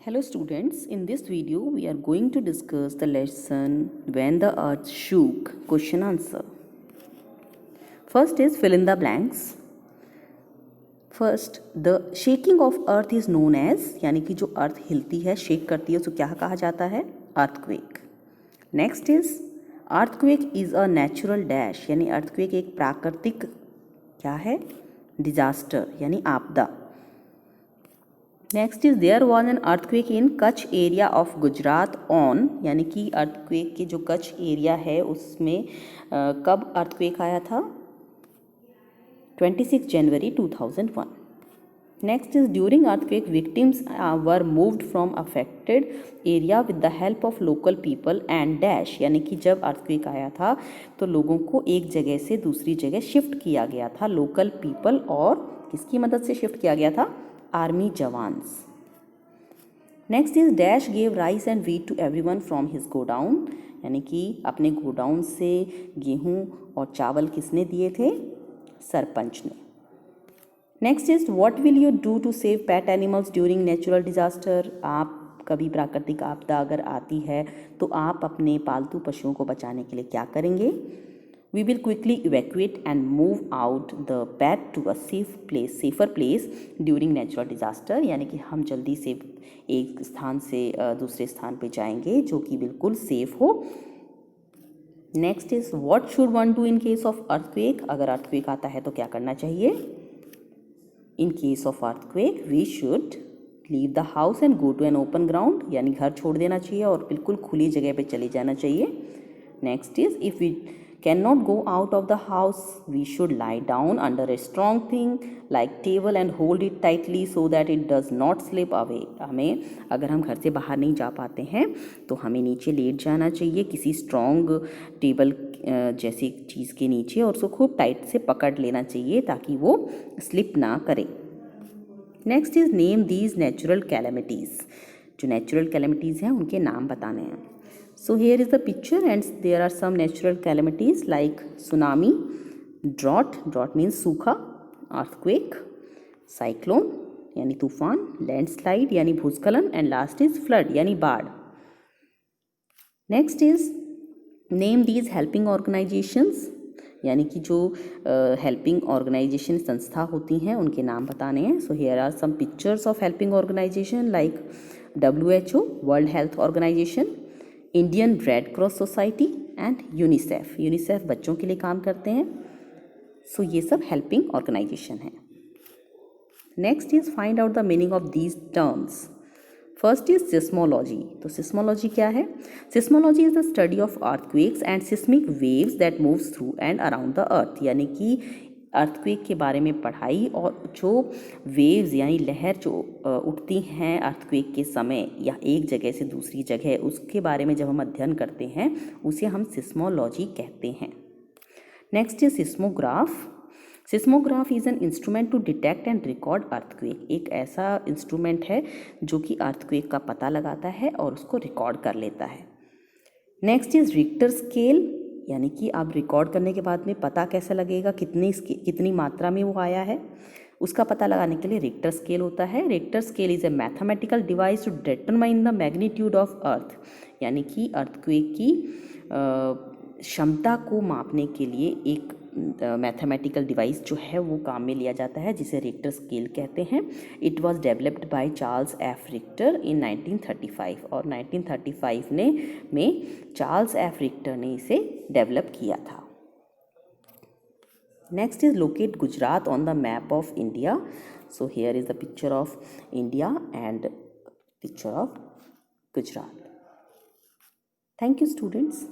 Hello students, in this video we are going to discuss the lesson When the Earth Shook, question answer. First is fill in the blanks. First, the shaking of earth is known as, यानी कि जो अर्थ हिलती है, shake करती है, उसको क्या कहा जाता है? Earthquake. Next is earthquake is a natural dash, यानी अर्थक्वेक एक प्राकृतिक क्या है? डिजास्टर यानी आपदा. Next is there was an earthquake in Kutch area of Gujarat on, यानी कि अर्थक्वेक के जो कच्छ एरिया है उसमें कब अर्थक्वेक आया था? 26 जनवरी 2001. Next is during earthquake victims were moved from affected area with the help of local people and dash, यानी कि जब अर्थक्वेक आया था तो लोगों को एक जगह से दूसरी जगह शिफ्ट किया गया था. लोकल पीपल और किसकी मदद से शिफ्ट किया गया था? Army jawans. Next is dash gave rice and wheat to everyone from his godown, यानी कि अपने गोडाउन से गेहूं और चावल किसने दिए थे? सरपंच ने. Next is what will you do to save pet animals during natural disaster. आप कभी प्राकृतिक आपदा अगर आती है तो आप अपने पालतू पशुओं को बचाने के लिए क्या करेंगे? We will quickly evacuate and move out the pet to a safer place during natural disaster, यानी कि हम जल्दी से एक स्थान से दूसरे स्थान पे जाएंगे जो कि बिल्कुल सेफ हो. Next is what should one do in case of earthquake. अगर अर्थक्वेक आता है तो क्या करना चाहिए? In case of earthquake we should leave the house and go to an open ground, यानी घर छोड़ देना चाहिए और बिल्कुल खुली जगह पे चले जाना चाहिए. Next is if we cannot go out of the house, we should lie down under a strong thing like table and hold it tightly so that it does not slip away. हमें अगर हम घर से बाहर नहीं जा पाते हैं तो हमें नीचे लेट जाना चाहिए किसी स्ट्रॉन्ग टेबल जैसी चीज़ के नीचे और उसको खूब टाइट से पकड़ लेना चाहिए ताकि वो स्लिप ना करे. Next is name these natural calamities. जो नेचुरल कैलेमिटीज़ हैं उनके नाम बताने हैं. So here is the picture and there are some natural calamities like tsunami, drought means सूखा, earthquake, cyclone यानी तूफान, landslide यानी भूस्खलन and last is flood यानी बाढ़. Next is name these helping organizations, यानी कि जो helping organization संस्था होती हैं उनके नाम बताने हैं. So here are some pictures of helping organization like WHO, World Health Organization, Indian red cross society and UNICEF. UNICEF बच्चों के लिए काम करते हैं. सो ये सब हेल्पिंग ऑर्गेनाइजेशन है. Next is find out the meaning of these terms. First is seismology. तो सिस्मोलॉजी क्या है? Seismology is the study of earthquakes and seismic waves that moves through and around the earth, यानी कि earthquake के बारे में पढ़ाई और जो वेव्स यानी लहर जो उठती हैं अर्थक्वेक के समय या एक जगह से दूसरी जगह, उसके बारे में जब हम अध्ययन करते हैं उसे हम सिस्मोलॉजी कहते हैं. Next is seismograph. Seismograph is an instrument to detect and record earthquake. एक ऐसा इंस्ट्रूमेंट है जो कि अर्थक्वेक का पता लगाता है और उसको रिकॉर्ड कर लेता है. नेक्स्ट इज रिक्टर स्केल, यानी कि आप रिकॉर्ड करने के बाद में पता कैसे लगेगा कितनी मात्रा में वो आया है, उसका पता लगाने के लिए रिक्टर स्केल होता है. Richter scale is a mathematical device to determine the magnitude of earth, यानी कि अर्थक्वेक की क्षमता को मापने के लिए एक मैथमेटिकल डिवाइस जो है वो काम में लिया जाता है जिसे रिक्टर स्केल कहते हैं. It was developed by Charles F Richter in 1935 और 1935 में चार्ल्स एफ रिक्टर ने इसे डेवलप किया था. Next is locate Gujarat on the map of India. So here is the picture of India and picture of Gujarat. Thank you students.